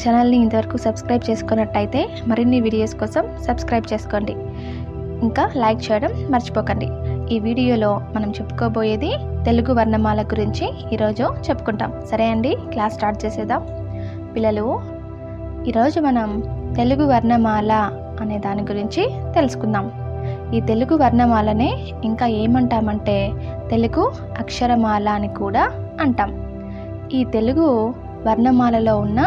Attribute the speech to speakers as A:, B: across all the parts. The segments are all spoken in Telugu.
A: ఛానల్ని ఇంతవరకు సబ్స్క్రైబ్ చేసుకున్నట్టయితే మరిన్ని వీడియోస్ కోసం సబ్స్క్రైబ్ చేసుకోండి. ఇంకా లైక్ చేయడం మర్చిపోకండి. ఈ వీడియోలో మనం చెప్పుకోబోయేది తెలుగు వర్ణమాల గురించి ఈరోజు చెప్పుకుంటాం. సరే అండి, క్లాస్ స్టార్ట్ చేసేద్దాం. పిల్లలు, ఈరోజు మనం తెలుగు వర్ణమాల అనే దాని గురించి తెలుసుకుందాం. ఈ తెలుగు వర్ణమాలనే ఇంకా ఏమంటామంటే తెలుగు అక్షరమాల అని కూడా అంటాం. ఈ తెలుగు వర్ణమాలలో ఉన్న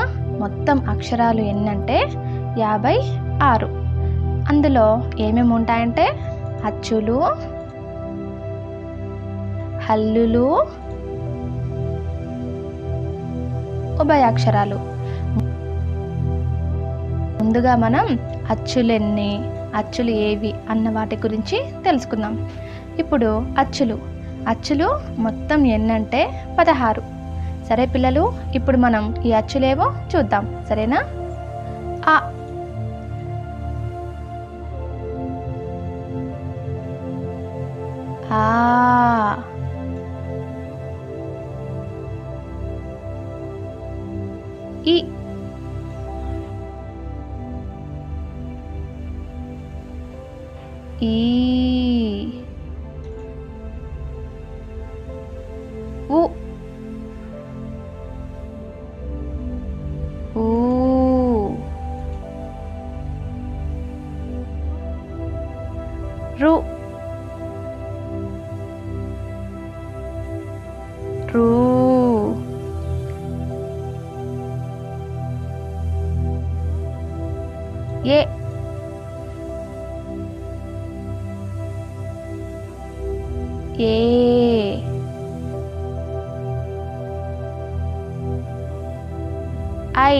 A: మొత్తం అక్షరాలు ఎన్నంటే 56. అందులో ఏమేమి ఉంటాయంటే అచ్చులు, హల్లులు, ఉభయాక్షరాలు. ముందుగా మనం అచ్చులెన్ని, అచ్చులు ఏవి అన్న వాటి గురించి తెలుసుకుందాం. ఇప్పుడు అచ్చులు మొత్తం ఎన్నంటే 16. సరే పిల్లలు, ఇప్పుడు మనం ఈ అచ్చులేవో చూద్దాం. సరేనా? ఆ ఆ ఈ ఈ ఉ ఊ రు రు ఏ ఏ ఐ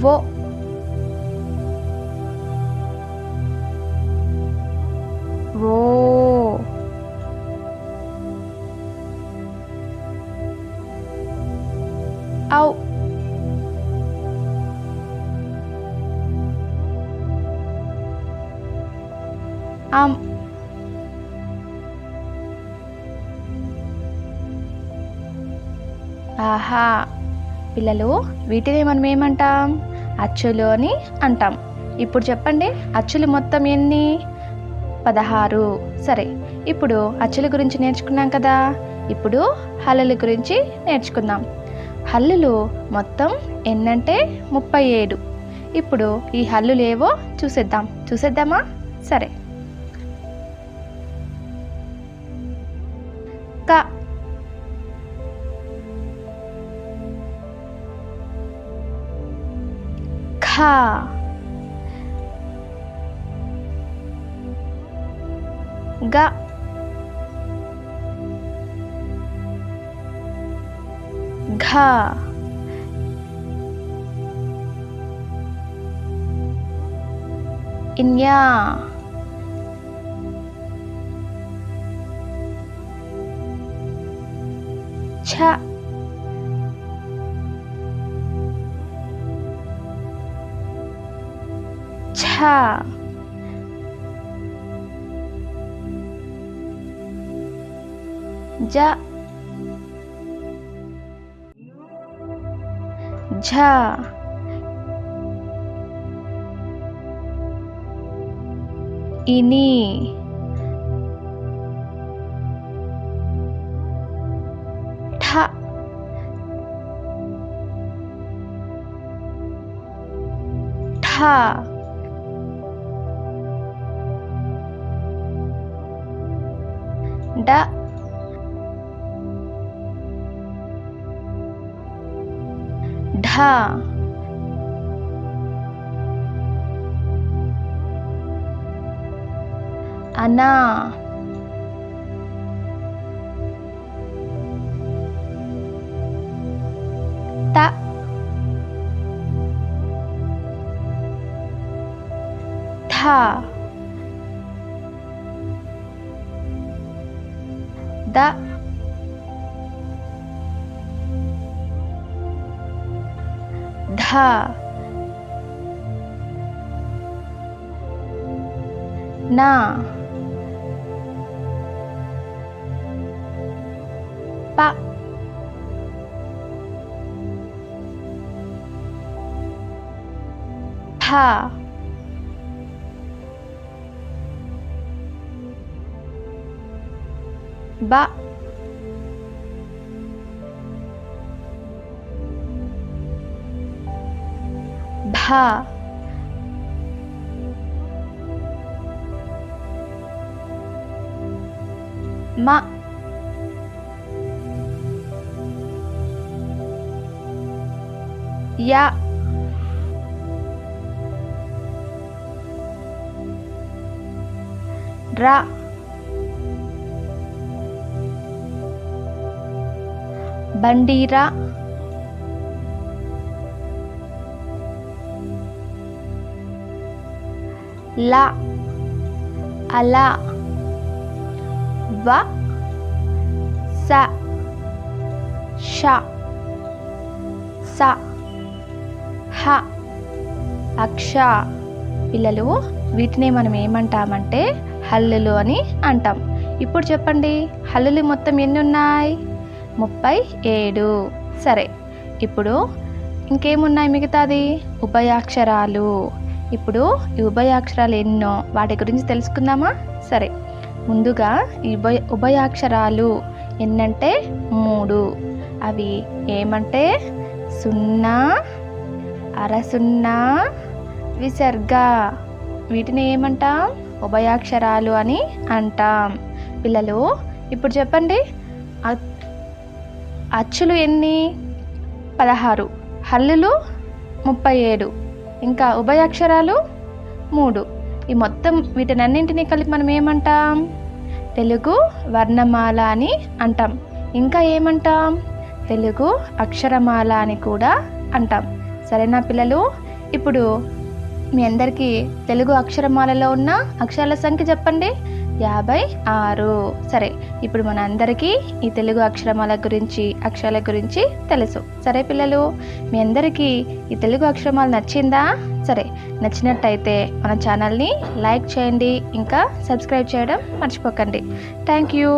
A: ఓ ఓ ఔ అం ఆహా. పిల్లలు, వీటిని మనం ఏమంటాం? అచ్చులు అని అంటాం. ఇప్పుడు చెప్పండి, అచ్చులు మొత్తం ఎన్ని? 16. సరే, ఇప్పుడు అచ్చుల గురించి నేర్చుకున్నాం కదా, ఇప్పుడు హల్లుల గురించి నేర్చుకుందాం. హల్లులు మొత్తం ఎన్నంటే 37. ఇప్పుడు ఈ హల్లులు ఏవో చూసేద్దామా? సరే. క ఖ గ ఘ ఇన్యా ఛ ఛ జ ఝ ఇని ఠ ఠ డ ఢ అనా త థ ద ధ నా ప భ బ భ మ య ర బండిరా ల అల వ స ష స హ అక్ష. పిల్లలు వీటిని మనం ఏమంటామంటే హల్లులు అని అంటాం. ఇప్పుడు చెప్పండి, హల్లులు మొత్తం ఎన్ని ఉన్నాయి? 37. సరే, ఇప్పుడు ఇంకేమున్నాయి మిగతాది? ఉభయాక్షరాలు. ఇప్పుడు ఈ ఉభయాక్షరాలు ఎన్నో వాటి గురించి తెలుసుకుందామా? సరే, ముందుగా ఈ ఉభయాక్షరాలు ఎన్నంటే 3. అవి ఏమంటే సున్నా, అరసున్నా, విసర్గ. వీటిని ఏమంటాం? ఉభయాక్షరాలు అని అంటాం. పిల్లలు ఇప్పుడు చెప్పండి, అచ్చులు ఎన్ని? 16, హల్లులు 37, ఇంకా ఉభయాక్షరాలు 3. ఈ మొత్తం వీటినన్నింటినీ కలిపి మనం ఏమంటాం? తెలుగు వర్ణమాల అని అంటాం. ఇంకా ఏమంటాం? తెలుగు అక్షరమాల అని కూడా అంటాం. సరేనా పిల్లలు? ఇప్పుడు మీ అందరికీ తెలుగు అక్షరమాలలో ఉన్న అక్షరాల సంఖ్య చెప్పండి. 56. సరే, ఇప్పుడు మన అందరికీ ఈ తెలుగు అక్షరమాల గురించి, అక్షరాల గురించి తెలుసు. సరే పిల్లలు, మీ అందరికీ ఈ తెలుగు అక్షరమాల నచ్చిందా? సరే, నచ్చినట్టయితే మన ఛానల్ని లైక్ చేయండి, ఇంకా సబ్స్క్రైబ్ చేయడం మర్చిపోకండి. Thank you.